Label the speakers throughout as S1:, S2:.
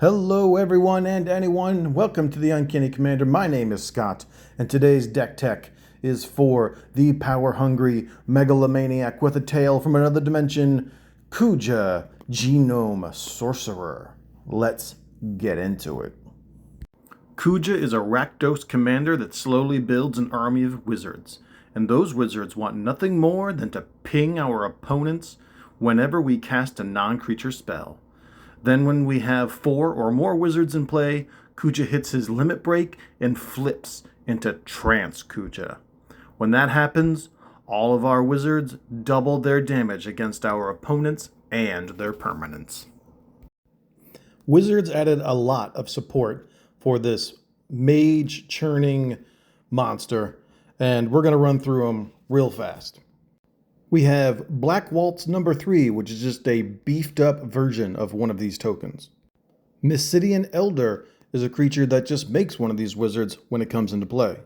S1: Hello everyone and anyone, welcome to the Uncanny Commander. My name is Scott, and today's deck tech is for the power-hungry megalomaniac with a tail from another dimension, Kuja, Genome, Sorcerer. Let's get into it. Kuja is a Rakdos commander that slowly builds an army of wizards, and those wizards want nothing more than to ping our opponents whenever we cast a non-creature spell. Then when we have 4 or more wizards in play, Kuja hits his limit break and flips into Trance Kuja. When that happens, all of our wizards double their damage against our opponents and their permanents. Wizards added a lot of support for this mage churning monster, and we're going to run through them real fast. We have Black Waltz number 3, which is just a beefed up version of one of these tokens. Mysidian Elder is a creature that just makes one of these wizards when it comes into play.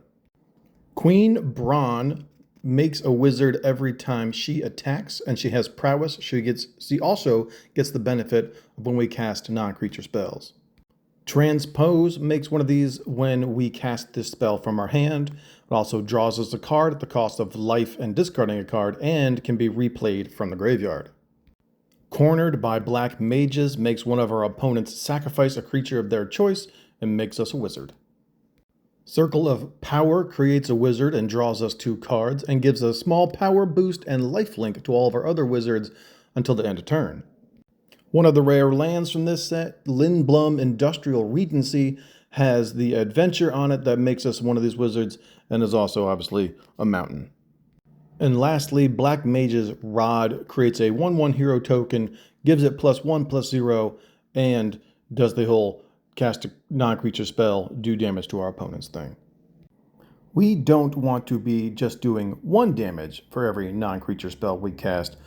S1: Queen Brawn makes a wizard every time she attacks, and she has prowess. She also gets the benefit of when we cast non-creature spells. Transpose makes one of these when we cast this spell from our hand. It also draws us a card at the cost of life and discarding a card, and can be replayed from the graveyard. Cornered by Black Mages makes one of our opponents sacrifice a creature of their choice and makes us a wizard. Circle of Power creates a wizard and draws us 2 cards and gives a small power boost and lifelink to all of our other wizards until the end of turn. One of the rare lands from this set, Lindblum Industrial Regency, has the adventure on it that makes us one of these wizards, and is also obviously a mountain. And lastly, Black Mage's Rod creates a 1/1 hero token, gives it +1/+0, and does the whole cast a non-creature spell, do damage to our opponent's thing. We don't want to be just doing 1 damage for every non-creature spell we cast.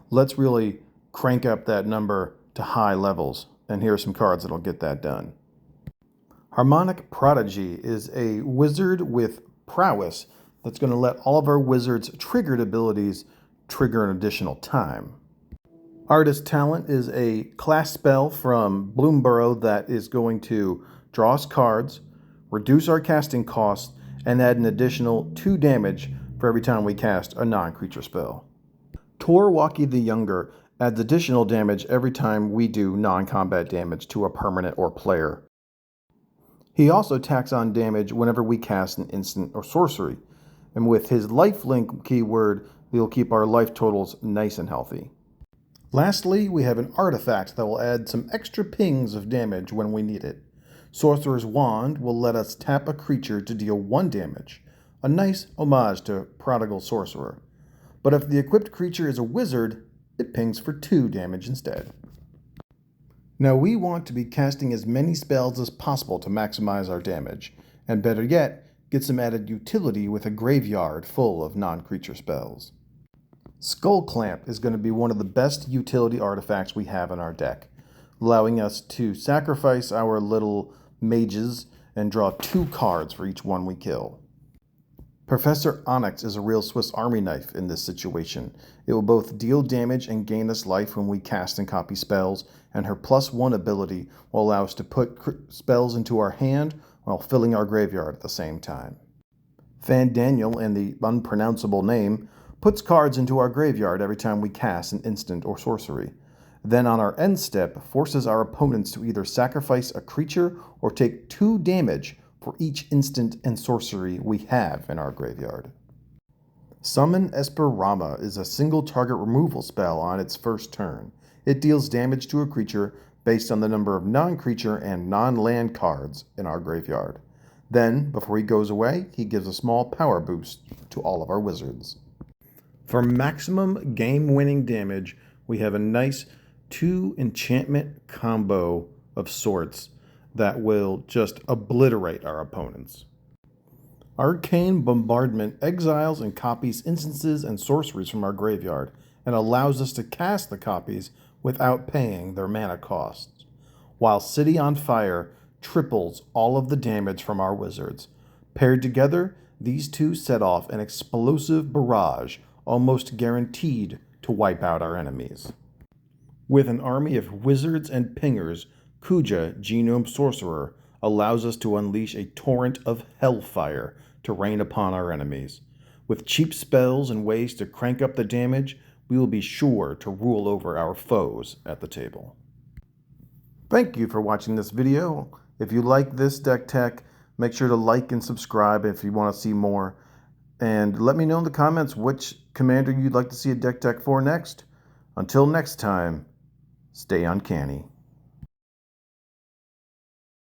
S1: Let's really crank up that number to high levels, and here are some cards that'll get that done. Harmonic Prodigy is a wizard with prowess that's going to let all of our wizards' triggered abilities trigger an additional time. Artist Talent is a class spell from Bloomborough that is going to draw us cards, reduce our casting costs, and add an additional 2 damage for every time we cast a non-creature spell. Torwaki the Younger adds additional damage every time we do non-combat damage to a permanent or player. He also tacks on damage whenever we cast an instant or sorcery, and with his lifelink keyword, we'll keep our life totals nice and healthy. Lastly, we have an artifact that will add some extra pings of damage when we need it. Sorcerer's Wand will let us tap a creature to deal 1 damage, a nice homage to Prodigal Sorcerer. But if the equipped creature is a wizard, it pings for 2 damage instead. Now we want to be casting as many spells as possible to maximize our damage, and better yet, get some added utility with a graveyard full of non-creature spells. Skull Clamp is going to be one of the best utility artifacts we have in our deck, allowing us to sacrifice our little mages and draw 2 cards for each one we kill. Professor Onyx is a real Swiss Army knife in this situation. It will both deal damage and gain us life when we cast and copy spells, and her +1 ability will allow us to put spells into our hand while filling our graveyard at the same time. Fandaniel, in the unpronounceable name, puts cards into our graveyard every time we cast an instant or sorcery. Then on our end step, forces our opponents to either sacrifice a creature or take 2 damage for each instant and sorcery we have in our graveyard. Summon Esperama is a single target removal spell on its first turn. It deals damage to a creature based on the number of non-creature and non-land cards in our graveyard. Then, before he goes away, he gives a small power boost to all of our wizards. For maximum game-winning damage, we have a nice 2 enchantment combo of sorts that will just obliterate our opponents. Arcane Bombardment exiles and copies instances and sorceries from our graveyard, and allows us to cast the copies without paying their mana costs, while City on Fire triples all of the damage from our wizards. Paired together, these 2 set off an explosive barrage, almost guaranteed to wipe out our enemies. With an army of wizards and pingers, Kuja, Genome Sorcerer, allows us to unleash a torrent of hellfire to rain upon our enemies. With cheap spells and ways to crank up the damage, we will be sure to rule over our foes at the table. Thank you for watching this video. If you like this deck tech, make sure to like and subscribe if you want to see more. And let me know in the comments which commander you'd like to see a deck tech for next. Until next time, stay uncanny.